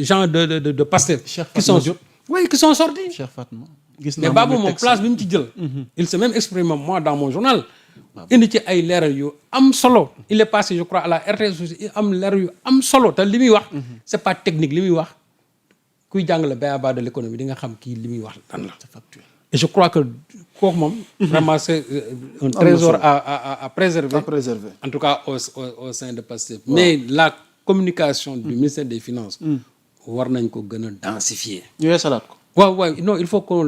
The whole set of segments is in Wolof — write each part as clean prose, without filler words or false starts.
gens de Pastef qui sont sortis. Cheikh Fatma mais Babou moom place bi mu ci jël. il s'est même exprimé moi dans mon journal. indi ci ay leeral yu am solo. il est passé je crois à la RTS aussi am leeral yu am solo te li muy wax. c'est pas technique li muy wax kuy jàng la b.a.-ba de l'économie di nga xam kii li muy wax lan la. et je crois que kooku moom. vraiment c'est un trésor à préserver. En tout cas au sein de Pastef. mais la communication du ministère des Finances. war nañ ko gën a densifier. ñu yeesalaat ko. waaw non il faut qu'on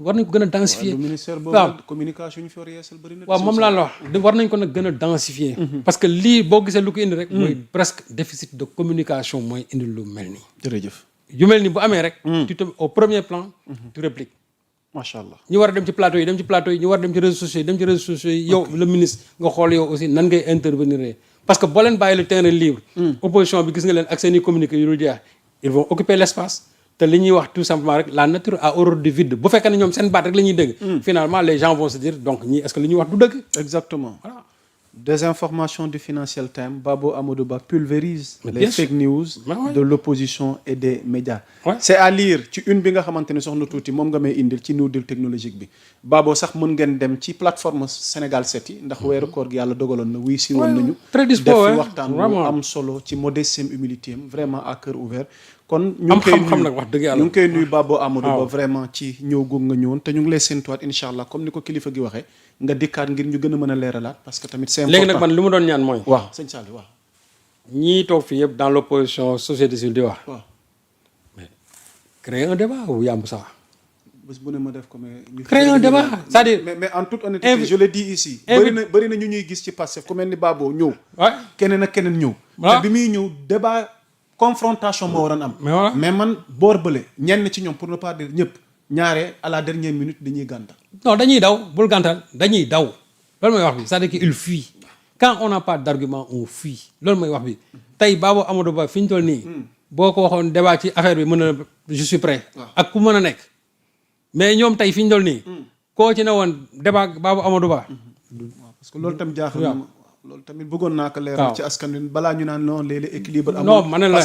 war nañ ko gën a densifier. waaw ministère boobu communication ñu fi war a yeesal bëri na. waaw moom laa la wax war nañ ko nag gën a densifier. parce que lii boo gisee lu ko indi rek. mooy presque déficit de communication mooy indi lu mel nii. jërëjëf. yu mel ni bu amee rek. tu te au premier plan. tu répliques. macha allah ñu war a dem ci plateau yi ñu war a dem ci réseaux sociaux yi dem ci réseaux sociaux yi yow le ministre nga xool yow aussi nan ngay intervenir parce que boo leen bàyyi le terrain libre. opposition bi gis nga leen ak seen i communiqué yu dul jeex ils vont occuper l'espace. te li ñuy wax tout simplement rek la nature a horreur du vide bu fekkee ne ñoom seen baat rek la ñuy dégg. finalement les gens vont se dire donc ñii est-ce que li ñuy wax du dëgg. exactement voilà. Désinformation du Financial Times, Babo Amadou Ba pulvérise les fake news de l'opposition et des médias. C'est à lire ci une bi nga xamante ne soxna tuuti moom nga may indil ci New Deal technologique bi. Babo sax mën ngeen dem ci plateforme Sénégal 7 yi ndax weeru koor gi yàlla dogaloon na wuy si woon nañu. très dispo def waxtaan bu am solo ci modestie humilité vraiment à cœur ouvert. kon ñu ngi koy xam nag wax dëgg yàlla ñu ngi koy nuyu Babo Amadou Ba vraiment ci ñëw googu nga ñëwoon te ñu ngi lay séntuwaat incha allah comme ni ko kilifa gi waxee nga dikkaat ngir ñu gën a mën a leeralaat parce que tamit c'est important. léegi nag man li ma doon ñaan mooy. waaw sëñ Saliou waaw. ñii toog fii yëpp dans l'opposition société civile di wax. waaw mais créer un débat wu yàmb sax. bés bu ne ma def ko mais. créer un débat c'est-à-dire. mais en toute honnêteté je le dis ici. bëri na ñu ñuy gis ci Pastef ku mel ni Babo ñëw. keneen ak keneen ñëw. te bi muy ñëw débat. confrontation moo waroon am. mais man boor bële ñenn ci ñoom pour ne pas dire ñëpp ñaare à la dernière minute dañuy gàntal. non dañuy daw bul gàntal dañuy daw loolu mooy wax bi c'est-à-dire que il fuit quand on n'a pas d'argument on fuit loolu mooy wax bi tey Babou Amadou Ba fi ñu toll nii. boo ko waxoon débat ci affaire bi mën na je suis prêt. ak ku mën a nekk. mais ñoom tey fi ñu toll nii. koo ci ne woon débat Babou Amadou Ba. parce que loolu tam jaaxal na ma. loolu tamit bëggoon naa ko leeral ci askan wi balaa ñu naan non léeg-léeg équilibre amul. non ma ne la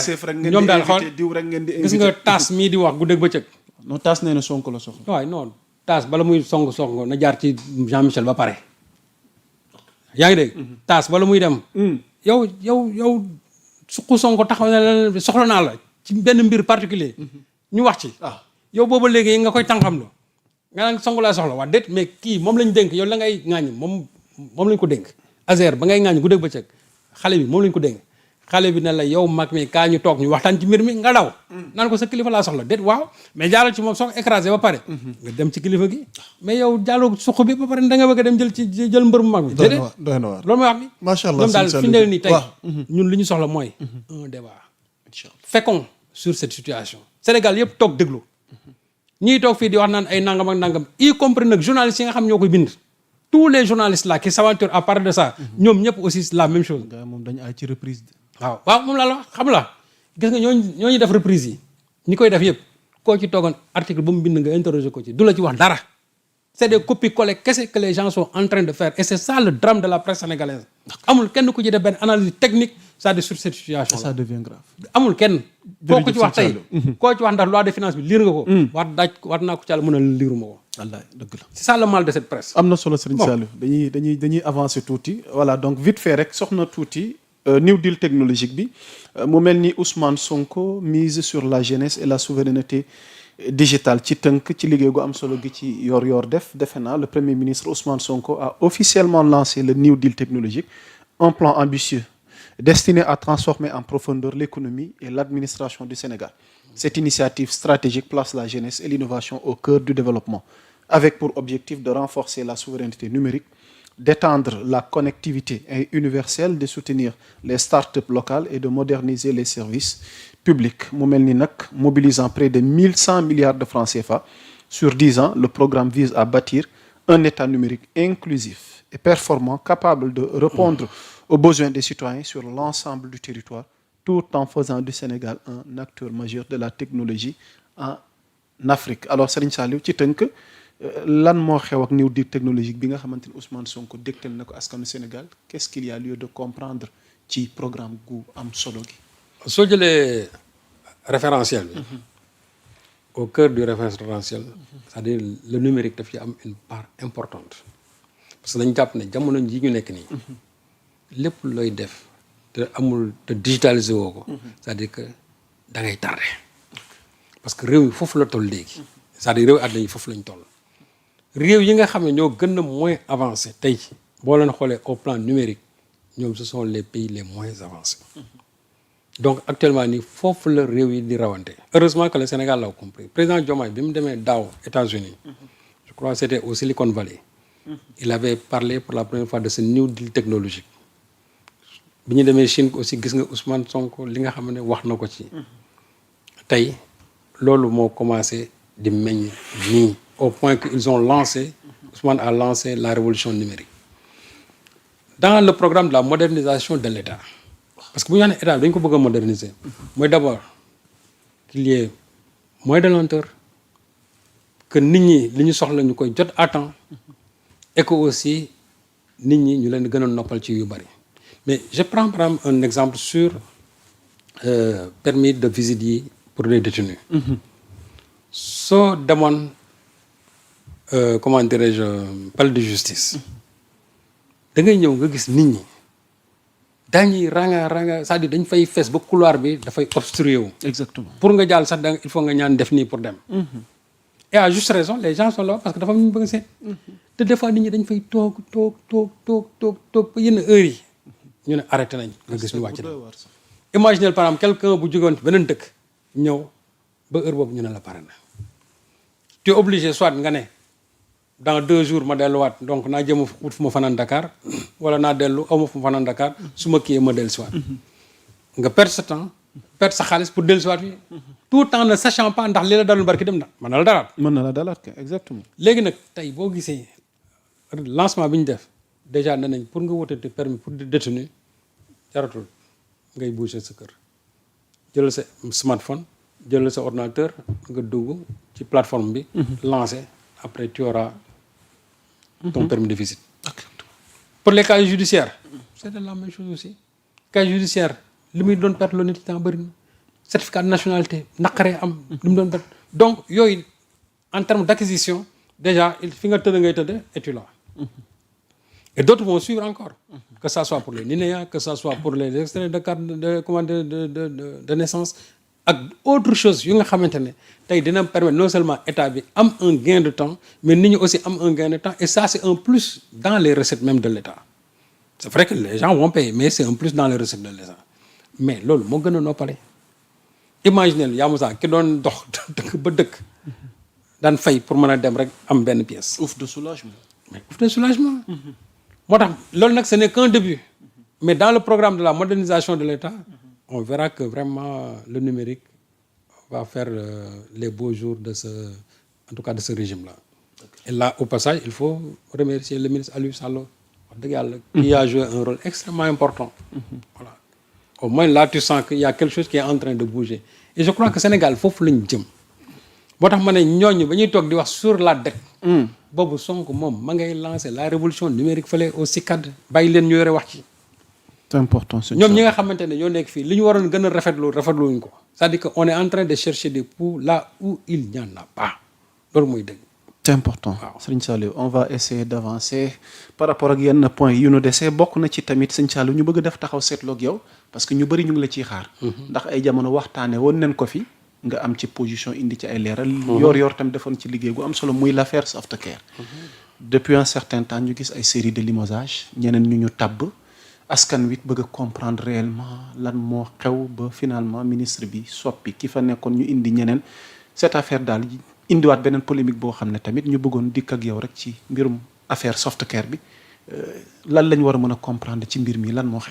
ñoom daal xool diw rek ngeen di invité gis nga taas mii di wax guddeeg bëccëg. non taas nee na Sonko la soxla. waaw non taas bala muy song na jaar ci Jean-Michel ba pare. yaa ngi dégg. taas bala muy dem. yow suqu Sonko taxaw na la soxla naa la ci benn mbir particulier ñu wax ci. yow booba léegi nga koy tànqam lu nga naan Sonko laa soxla waa déet mais kii moom lañ dénk yow la ngay ŋaañ moom lañ ko dénk. Azer ba ngay ŋaañ guddeeg bëccëg xale bi moom lañ ko dénk xale bi ne la yow mag mi kaa ñu toog ñu waxtaan ci mbir mi nga daw naan ko sa kilifa laa soxla déet waaw mais jaalal ci moom soo ko écrasé ba pare nga dem ci kilifa gi mais yow jaaloo suq bi ba pare da nga bëgg a dem jël mbër mu mag mi déedéet doy na waar loolu mooy wax bi macha allah ñoom daal fi ndeel nii tey ñun li ñu soxla mooy un débat fécond sur cette situation Sénégal yëpp toog déglu ñii toog fii di wax naan ay nangam ak nangam y compris nag journalistes yi nga xam ñoo koy bind tous les journalistes là qui s'aventurent à parler de ça ñoom ñëpp aussi la même chose. moom dañu ay ci reprise. waaw moom laa la wax xam la gis nga ñooñu def reprise yi ñi koy def yëpp koo ci toogoon article bu mu bind nga interroger ko ci du la ci wax dara c'est des copies-collées kese que les gens sont en train de faire et c'est ça le drame de la presse sénégalaise amul kenn ku ci def benn analyse technique c'est-à-dire sur cette situation là. ça devient grave. amul kenn. koo ko ci wax tey koo ci wax ndax loi de finance bi lire nga ko. war naa ko ci àll mën a liiruma ko. wallaay dëgg la. c'est ça le mal de cette presse. am na solo Serigne Saliou dañuy avancer tuuti voilà donc vite fait rek soxna tuuti New Deal technologique bi mu mel ni Ousmane Sonko mise sur la jeunesse et la souveraineté digitale ci tënk ci liggéey gu am solo gi ci yor defe naa le premier ministre Ousmane Sonko a officiellement lancé le New Deal technologique un plan ambitieux destiné à transformer en profondeur l'économie et l'administration du Sénégal. Cette initiative stratégique place la jeunesse et l'innovation au cœur du développement, avec pour objectif de renforcer la souveraineté numérique, d'étendre la connectivité universelle, de soutenir les startups locales et de moderniser les services publics. mu mel ni nag mobilisant près de 1100 milliards de francs CFA sur 10 ans, le programme vise à bâtir un État numérique inclusif et performant, capable de répondre aux besoins des citoyens sur l'ensemble du territoire, tout en faisant du Sénégal un acteur majeur de la technologie en Afrique. Alors Serigne Saliou ci tënk lan moo xew ak New Deal technologique bi nga xamante ni Ousmane Sonko dégtal na ko askanu Sénégal qu'est-ce qu'il y a lieu de comprendre ci programme gu am solo gi. soo jëlee référentiel bi au cœur du référentiel c'est-à-dire le numérique daf ci am une part importante parce que dañ jàpp ne jamono ji ñu nekk nii lépp looy def te amul te digitalisé woo ko c'est-à-dire que da ngay tardé parce que réew yi foofu la toll léegi c'est-à-dire réew àddina yi foofu lañ toll réew yi nga xam ne ñoo gën a moins avancé tey boo leen xoolee au plan numérique ñoom ce sont les pays les moins avancés donc actuellement nii foofu la réew yi di rawante heureusement que le Sénégal l'a compris président Diomaye bi mu demee daaw États-Unis je crois que c'était au Silicon Valley il avait parlé pour la première fois de ce New Deal technologique bi ñu demee Chine aussi gis nga Ousmane Sonko li nga xam ne wax na ko ci tey loolu moo commencé di meññ nii au point que ils ont lancé Ousmane a lancé la révolution numérique dans le programme de la modernisation de l'État parce que bu ñu wax ne état bi dañu ko bëgg a moderniser mooy d'abord qu'il y ait moins de lenteur que nit ñi li ñu soxla ñu koy jot à temps et que aussi nit ñi ñu leen gën a noppal ci yu bari mais je prends par exemple un exemple sur permis de visite yi pour les détenus soo demoon comment dirais-je palais de justice da ngay ñëw nga gis nit ñi daañuy ranga c'est-à-dire dañ fay fees ba couloir bi dafay obstrué wu. Exactement. pour nga jàll sax il faut nga ñaan def nii pour dem. et à juste raison les gens sont là parce que dafa am ñu bëgg a seet. te des fois nit ñi dañ fay toog ba yenn heures yi ñu ne arrêté nañ nga gis ñu wàcc na. imaginez par exemple quelqu'un bu jógoon beneen dëkk ñëw ba heure boobu ñu ne la pare na tu es obligé soit nga ne dans 2 jours ma delluwaat donc naa jëm wut fu ma fanaan Dakar wala naa dellu aw ma fu ma fanaan Dakar su ma kiiyee ma dellusiwaat nga perdre sa temps perdre sa xaalis pour dellusiwaat fii tout en ne sachant pas ndax li la dalul barki dem na mën na la dalaat. mën na la dalaat kay exactement. léegi nag tey boo gisee lancement bi ñu def déjà nee nañ pour nga wutati permis pour détenu jaratul ngay bouger sa kër jëlal sa smartphone jëlal sa ordinateur nga dugg ci plateforme bi. lancer après tu auras ton permis de visite. pour les cas judiciaires c'est de la même chose aussi cas judiciaire li muy doon perte loolu nit temps bëri na certificat de nationalité naqaree am li mu doon perte donc yooyu en termes d'acquisition déjà fi nga tëdd ngay tëdd et tu l'as et d'autres vont suivre encore que ça soit pour les NINEA que ça soit pour les extraits de carte de naissance ak autre chose yu nga xamante ne tey dina permettre non seulement état bi am un gain de temps mais nit ñi aussi am un gain de temps et ça c'est un plus dans les recettes même de l'état c'est vrai que les gens vont payer mais c'est un plus dans les recettes de l'état mais loolu moo gën a noppale imaginez yaa Moussa ki doon dox dëkk ba dëkk daan fay pour mën a dem rek am benn pièce. ouf de soulagement. mais ouf de soulagement. moo tax loolu nag ce n'est qu'un début mais dans le programme de la modernisation de l'état on verra que vraiment le numérique va faire les beaux jours de en tout cas de ce régime-là. Et là, au passage, il faut remercier le ministre Aliou Sall wax dëgg yàlla qui a joué un rôle extrêmement important. Voilà. Au moins là, tu sens qu'il y a quelque chose qui est en train de bouger. Et je crois que Sénégal foofu lañ jëm. Boo tax ma ne ñooñu ba ñuy toog di wax sur la dette. boobu Sonko moom ma ngay lancer la révolution numérique fële au CICAD bàyyi leen ñu yore wax ci. C'est important. ñoom ñi nga xamante ne ñoo nekk fii li ñu waroon gën a rafetluwuñ ko c'est-à-dire que on est en train de chercher des poux là où il n'y en a pas loolu mooy dëgg. C'est important. Serigne Saliou on va essayer d'avancer par rapport ak yenn points yu nu desee bokk na ci tamit Serigne Saliou ñu bëgg def taxaw seetlu ak yow parce que ñu bëri ñu ngi la ciy xaar. ndax ay jamono waxtaane woon nañ ko fi nga am ci position indi ci ay leeral. yor tam defoon ci liggéey gu am solo muy l'affaire Softcare. Depuis un certain temps ñu gis ay série de limogeage ñeneen ñu tabb. askan wi bëgg a comprendre réellement lan moo xew ba finalement ministre bi soppi ki fa nekkoon ñu indi ñeneen cette affaire daal indiwaat beneen polémique boo xam ne tamit ñu bëggoon dikk ak yow rek ci mbirum affaire Softcare bi lan lañ war a mën a comprendre ci mbir mi lan moo xew.